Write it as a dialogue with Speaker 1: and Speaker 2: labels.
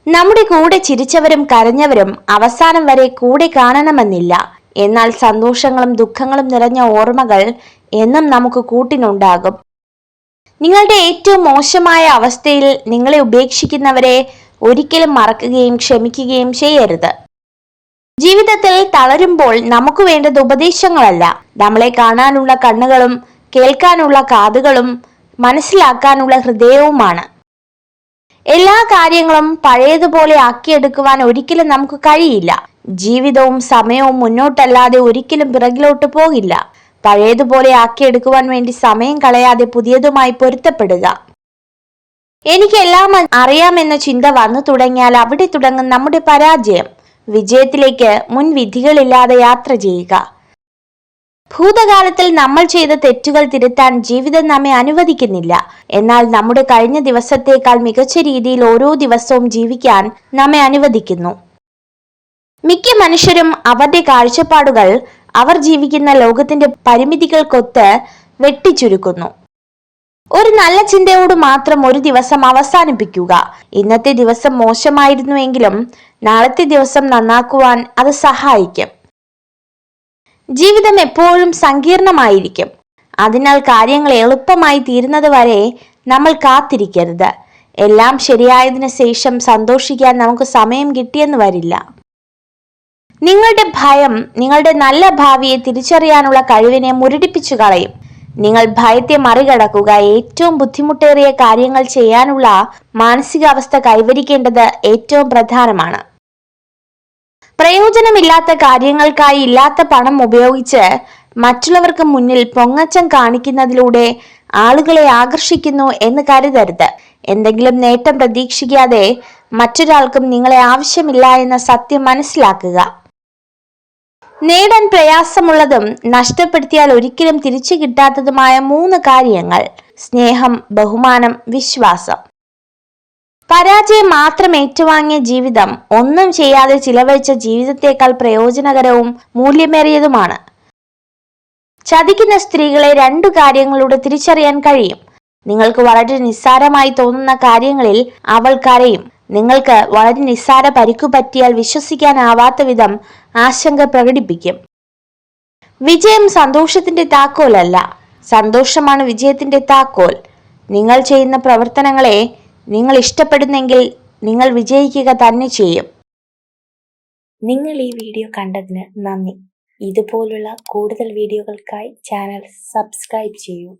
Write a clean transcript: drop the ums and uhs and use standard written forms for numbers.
Speaker 1: നമ്മുടെ കൂടെ ചിരിച്ചവരും കരഞ്ഞവരും അവസാനം വരെ കൂടെ കാണണമെന്നില്ല. എന്നാൽ സന്തോഷങ്ങളും ദുഃഖങ്ങളും നിറഞ്ഞ ഓർമ്മകൾ എന്നും നമുക്ക് കൂട്ടിനുണ്ടാകും. നിങ്ങളുടെ ഏറ്റവും മോശമായ അവസ്ഥയിൽ നിങ്ങളെ ഉപേക്ഷിക്കുന്നവരെ ഒരിക്കലും മറക്കുകയും ക്ഷമിക്കുകയും ചെയ്യരുത്. ജീവിതത്തിൽ തളരുമ്പോൾ നമുക്ക് വേണ്ടത് ഉപദേശങ്ങളല്ല, നമ്മളെ കാണാനുള്ള കണ്ണുകളും കേൾക്കാനുള്ള കാതുകളും മനസ്സിലാക്കാനുള്ള ഹൃദയവുമാണ്. എല്ലാ കാര്യങ്ങളും പഴയതുപോലെ ആക്കിയെടുക്കുവാൻ ഒരിക്കലും നമുക്ക് കഴിയില്ല. ജീവിതവും സമയവും മുന്നോട്ടല്ലാതെ ഒരിക്കലും പിറകിലോട്ട് പോകില്ല. പഴയതുപോലെ ആക്കിയെടുക്കുവാൻ വേണ്ടി സമയം കളയാതെ പുതിയതുമായി പൊരുത്തപ്പെടുക. എനിക്കെല്ലാം അറിയാമെന്ന ചിന്ത വന്നു തുടങ്ങിയാൽ അവിടെ തുടങ്ങും നമ്മുടെ പരാജയം. വിജയത്തിലേക്ക് മുൻവിധികളില്ലാതെ യാത്ര ചെയ്യുക. ഭൂതകാലത്തിൽ നമ്മൾ ചെയ്ത തെറ്റുകൾ തിരുത്താൻ ജീവിതം നമ്മെ അനുവദിക്കുന്നില്ല. എന്നാൽ നമ്മുടെ കഴിഞ്ഞ ദിവസത്തേക്കാൾ മികച്ച രീതിയിൽ ഓരോ ദിവസവും ജീവിക്കാൻ നമ്മെ അനുവദിക്കുന്നു. മിക്ക മനുഷ്യരും അവരുടെ കാഴ്ചപ്പാടുകൾ അവർ ജീവിക്കുന്ന ലോകത്തിന്റെ പരിമിതികൾക്കൊത്ത് വെട്ടിച്ചുരുക്കുന്നു. ഒരു നല്ല ചിന്തയോട് മാത്രം ഒരു ദിവസം അവസാനിപ്പിക്കുക. ഇന്നത്തെ ദിവസം മോശമായിരുന്നുവെങ്കിലും നാളത്തെ ദിവസം നന്നാക്കുവാൻ അത് സഹായിക്കും. ജീവിതം എപ്പോഴും സങ്കീർണമായിരിക്കും. അതിനാൽ കാര്യങ്ങൾ എളുപ്പമായി തീരുന്നത് വരെ നമ്മൾ കാത്തിരിക്കരുത്. എല്ലാം ശരിയായതിനു ശേഷം സന്തോഷിക്കാൻ നമുക്ക് സമയം കിട്ടിയെന്ന് വരില്ല. നിങ്ങളുടെ ഭയം നിങ്ങളുടെ നല്ല ഭാവിയെ തിരിച്ചറിയാനുള്ള കഴിവിനെ മുരടിപ്പിച്ചു കളയും. നിങ്ങൾ ഭയത്തെ മറികടക്കുക. ഏറ്റവും ബുദ്ധിമുട്ടേറിയ കാര്യങ്ങൾ ചെയ്യാനുള്ള മാനസികാവസ്ഥ കൈവരിക്കേണ്ടത് ഏറ്റവും പ്രധാനമാണ്. പ്രയോജനമില്ലാത്ത കാര്യങ്ങൾക്കായി ഇല്ലാത്ത പണം ഉപയോഗിച്ച് മറ്റുള്ളവർക്ക് മുന്നിൽ പൊങ്ങച്ചം കാണിക്കുന്നതിലൂടെ ആളുകളെ ആകർഷിക്കുന്നു എന്ന് കരുതരുത്. എന്തെങ്കിലും നേട്ടം പ്രതീക്ഷിക്കാതെ മറ്റൊരാൾക്കും നിങ്ങളെ ആവശ്യമില്ല എന്ന സത്യം മനസ്സിലാക്കുക. നേടാൻ പ്രയാസമുള്ളതും നഷ്ടപ്പെടുത്തിയാൽ ഒരിക്കലും തിരിച്ചു കിട്ടാത്തതുമായ 3 കാര്യങ്ങൾ: സ്നേഹം, ബഹുമാനം, വിശ്വാസം. പരാജയം മാത്രം ഏറ്റുവാങ്ങിയ ജീവിതം ഒന്നും ചെയ്യാതെ ചിലവഴിച്ച ജീവിതത്തെക്കാൾ പ്രയോജനകരവും മൂല്യമേറിയതുമാണ്. ചതിക്കുന്ന സ്ത്രീകളെ 2 കാര്യങ്ങളിലൂടെ തിരിച്ചറിയാൻ കഴിയും. നിങ്ങൾക്ക് വളരെ നിസ്സാരമായി തോന്നുന്ന കാര്യങ്ങളിൽ അവൾ കരയും. നിങ്ങൾക്ക് വളരെ നിസ്സാര പരിക്കു പറ്റിയാൽ വിശ്വസിക്കാനാവാത്ത വിധം ആശങ്ക പ്രകടിപ്പിക്കും. വിജയം സന്തോഷത്തിന്റെ താക്കോലല്ല, സന്തോഷമാണ് വിജയത്തിന്റെ താക്കോൽ. നിങ്ങൾ ചെയ്യുന്ന പ്രവർത്തനങ്ങളെ നിങ്ങൾ ഇഷ്ടപ്പെടുന്നെങ്കിൽ നിങ്ങൾ വിജയിക്കുക തന്നെ ചെയ്യും.
Speaker 2: നിങ്ങൾ ഈ വീഡിയോ കണ്ടതിന് നന്ദി. ഇതുപോലുള്ള കൂടുതൽ വീഡിയോകൾക്കായി ചാനൽ സബ്സ്ക്രൈബ് ചെയ്യൂ.